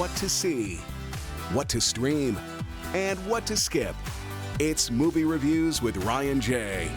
what to see, what to stream, and what to skip. It's Movie Reviews with Ryan J.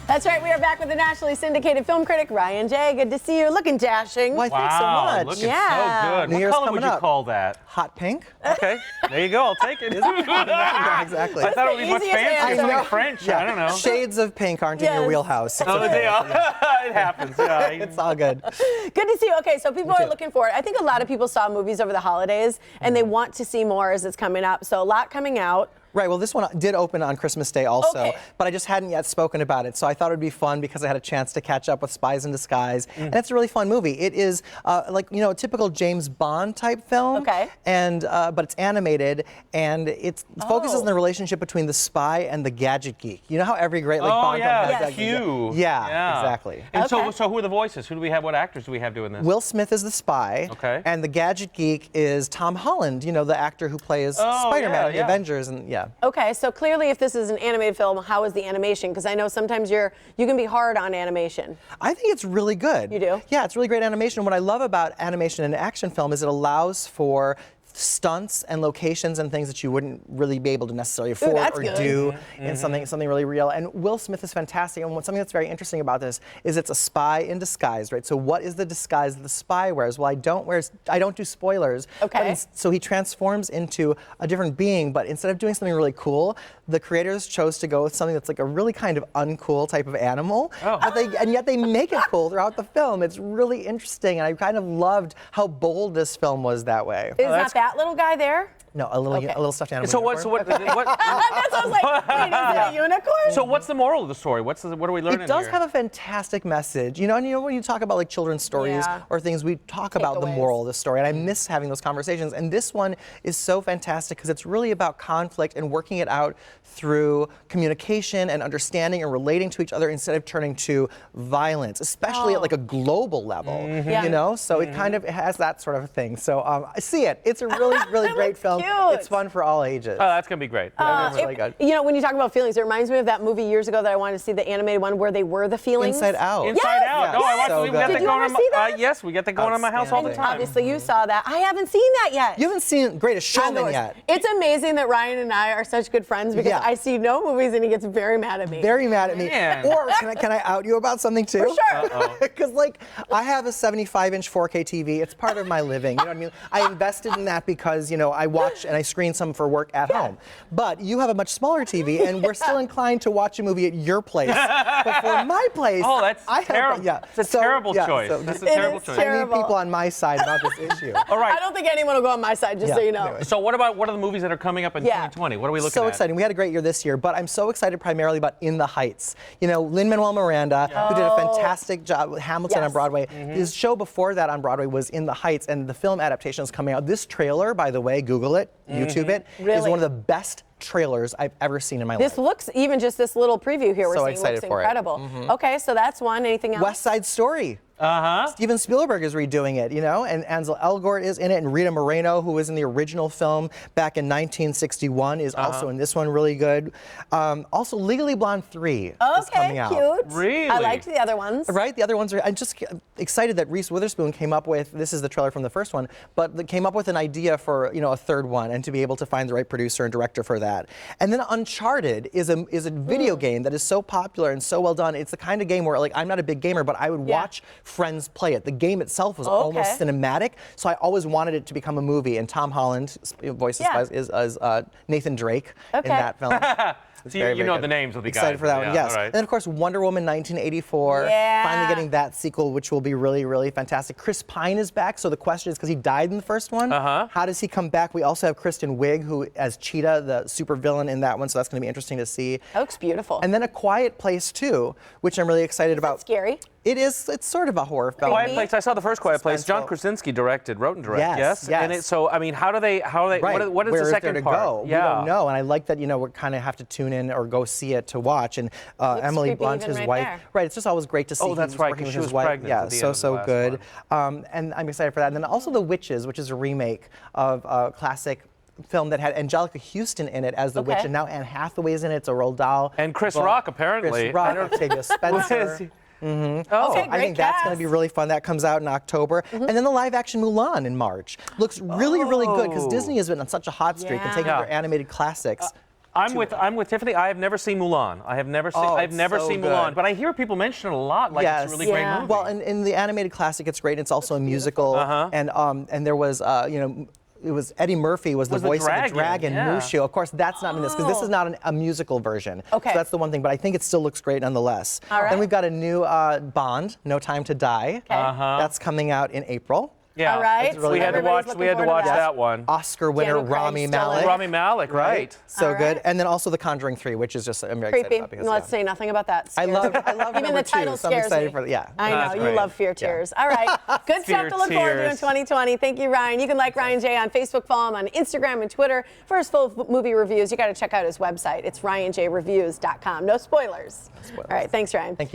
That's right, we are back with the nationally syndicated film critic, Ryan J. Good to see you, looking dashing. Well, thanks so much. Looking so good. New What Year's color coming would you up. call that? Hot pink? Okay, there you go. I'll take it. Yeah, exactly. I thought it would be much easiest fancier. answer. Something French. Yeah. I don't know. Shades of pink aren't in your Yes. wheelhouse. It's Oh, okay. they are. It happens. Yeah. It's all good. Good to see you. Okay, so people You are too. looking forward. I think a lot of people saw movies over the holidays, and they want to see more as it's coming up. So a lot coming out. Right, well, this one did open on Christmas Day also, Okay. but I just hadn't yet spoken about it, so I thought it would be fun because I had a chance to catch up with Spies in Disguise, and it's a really fun movie. It is like, you know, a typical James Bond type film, Okay. and but it's animated, and it focuses on the relationship between the spy and the gadget geek. You know how every great like Bond film has that Q. Yeah, exactly. And Okay. so who are the voices? Who do we have? What actors do we have doing this? Will Smith is the spy, Okay. and the gadget geek is Tom Holland, you know, the actor who plays Spider-Man in the yeah. Avengers, and yeah. Okay, so clearly if this is an animated film, how is the animation? Because I know sometimes you can be hard on animation. I think it's really good. You do? Yeah, it's really great animation. What I love about animation in an action film is it allows for stunts and locations and things that you wouldn't really be able to necessarily afford that's or good. do in something really real. And Will Smith is fantastic. And something that's very interesting about this is it's a spy in disguise, right? So what is the disguise that the spy wears? Well, I don't do spoilers. Okay. So he transforms into a different being, but instead of doing something really cool, the creators chose to go with something that's like a really kind of uncool type of animal. Oh. And yet they make it cool throughout the film. It's really interesting, and I kind of loved how bold this film was that way. Is not that little guy there? No, a little stuffed animal. So what? unicorn. What? That sounds like, wait, is it a unicorn? So what's the moral of the story? What are we learning It does here? have a fantastic message, you know. And you know when you talk about like children's stories Yeah. or things, we talk about the Takeaways. moral of the story, and I miss having those conversations. And this one is so fantastic because it's really about conflict and working it out through communication and understanding and relating to each other instead of turning to violence, especially at like a global level. Yeah. You know, so it kind of has that sort of thing. So I see it. It's a really, really great looks film. cute. It's fun for all ages. Oh, that's gonna be great. It's really good. You know, when you talk about feelings, it reminds me of that movie years ago that I wanted to see, the animated one where they were the feelings. Inside Out. Inside Yes! Out. No, I watched So it. We good. got Did that you going ever on. see that? Yes, we get that going on my house all the Outstanding. time. Obviously, you saw that. I haven't seen that yet. You haven't seen Greatest Showman yet. It's amazing that Ryan and I are such good friends because Yeah. I see no movies and he gets very mad at me. Very mad at me. Man. Or can I out you about something too? For sure. Because like I have a 75-inch 4K TV. It's part of my living. You know what I mean? I invested in that because you know I watch and I screen some for work at home. But you have a much smaller TV, and we're still inclined to watch a movie at your place. But for my place, Oh, that's I have, terrible. Yeah, It's a terrible choice. That's a terrible is choice. I need terrible. people on my side about this issue. All right. I don't think anyone will go on my side, just so Yeah, you know. anyway. So what are the movies that are coming up in Yeah. 2020? What are we looking So at? exciting. We had a great year this year, but I'm so excited primarily about In the Heights. You know, Lin-Manuel Miranda, who did a fantastic job with Hamilton Yes. on Broadway. His show before that on Broadway was In the Heights, and the film adaptation is coming out. This trailer, by the way, Google it, YouTube it, is Really? one of the best trailers I've ever seen in my This life. looks, even just this little preview here we're So seeing excited looks for it. incredible. Okay, so that's one. Anything else? West Side Story. Steven Spielberg is redoing it, you know, and Ansel Elgort is in it, and Rita Moreno, who was in the original film back in 1961, is also in this one, really good. Also, Legally Blonde 3 is coming Okay, out. cute. Really? I liked the other ones. Right, the other ones are. I'm just excited that Reese Witherspoon came up with. This is the trailer from the first one, but came up with an idea for a third one, and to be able to find the right producer and director for that. And then Uncharted is a video game that is so popular and so well done. It's the kind of game where like I'm not a big gamer, but I would watch friends play it. The game itself was almost cinematic, so I always wanted it to become a movie. And Tom Holland, voice of Spies, is Nathan Drake in that film. So you know the names of the Excited guys. for that one, Yeah, yes. all right. And then, of course, Wonder Woman 1984. Yeah. Finally getting that sequel, which will be really, really fantastic. Chris Pine is back, so the question is, because he died in the first one, how does he come back? We also have Kristen Wiig, who as Cheetah, the super villain in that one, so that's going to be interesting to see. That looks beautiful. And then A Quiet Place 2, which I'm really excited about. Scary. It is. It's sort of a horror film. Quiet Place. I saw the first Quiet Place. John Suspenseful. Krasinski wrote and directed. Yes, And yes. so I mean, how do they? Right. What is Where the second there to part? go? Yeah. We don't know, and I like that. We kind of have to tune in or go see it to watch. And Emily creepy Blunt, even his right wife. there. Right. It's just always great to see. Oh, that's he was right, working 'cause with she his was wife. pregnant Yeah. at the end of the So last good. And I'm excited for that. And then also The Witches, which is a remake of a classic film that had Angelica Houston in it as the witch, and now Anne Hathaway's in it. It's a Roald Dahl. And Chris book. Rock, apparently. Chris Rock, Octavia Spencer. Oh, Okay, I great think that's going cast. to be really fun. That comes out in October. And then the live-action Mulan in March. Looks really, really good because Disney has been on such a hot streak and taking Yeah. their animated classics. I'm with Tiffany. I have never seen Mulan. I have never seen. Oh, I've it's never so seen good. Mulan, but I hear people mention it a lot. Like it's a really great Yeah. movie. Well, in the animated classic, it's great. It's also a musical, and there was, it was Eddie Murphy was the the voice of the dragon, dragon, yeah. Mushu. Of course, that's not in this because this is not a musical version. Okay. So that's the one thing, but I think it still looks great nonetheless. All right. Then we've got a new Bond, No Time to Die. That's coming out in April. yeah. All right. It's really We had to Everybody's watch. looking We had to forward watch that. that one. Oscar winner Daniel Craig's Rami still in Malek. it. Rami Malek, right? So All good. right. And then also The Conjuring 3, which is just I'm very excited Creepy. about because Let's say nothing about that. I Scares love me. number Even the 2, title so I'm scares excited me. for yeah. I know That's you great. love fear tears. All right, good stuff Fear to look forward to in tears. 2020. Thank you, Ryan. You can like Ryan J on Facebook, follow him on Instagram and Twitter. For his full movie reviews, you got to check out his website. It's ryanjreviews.com. No spoilers. All right, thanks, Ryan. Thank you.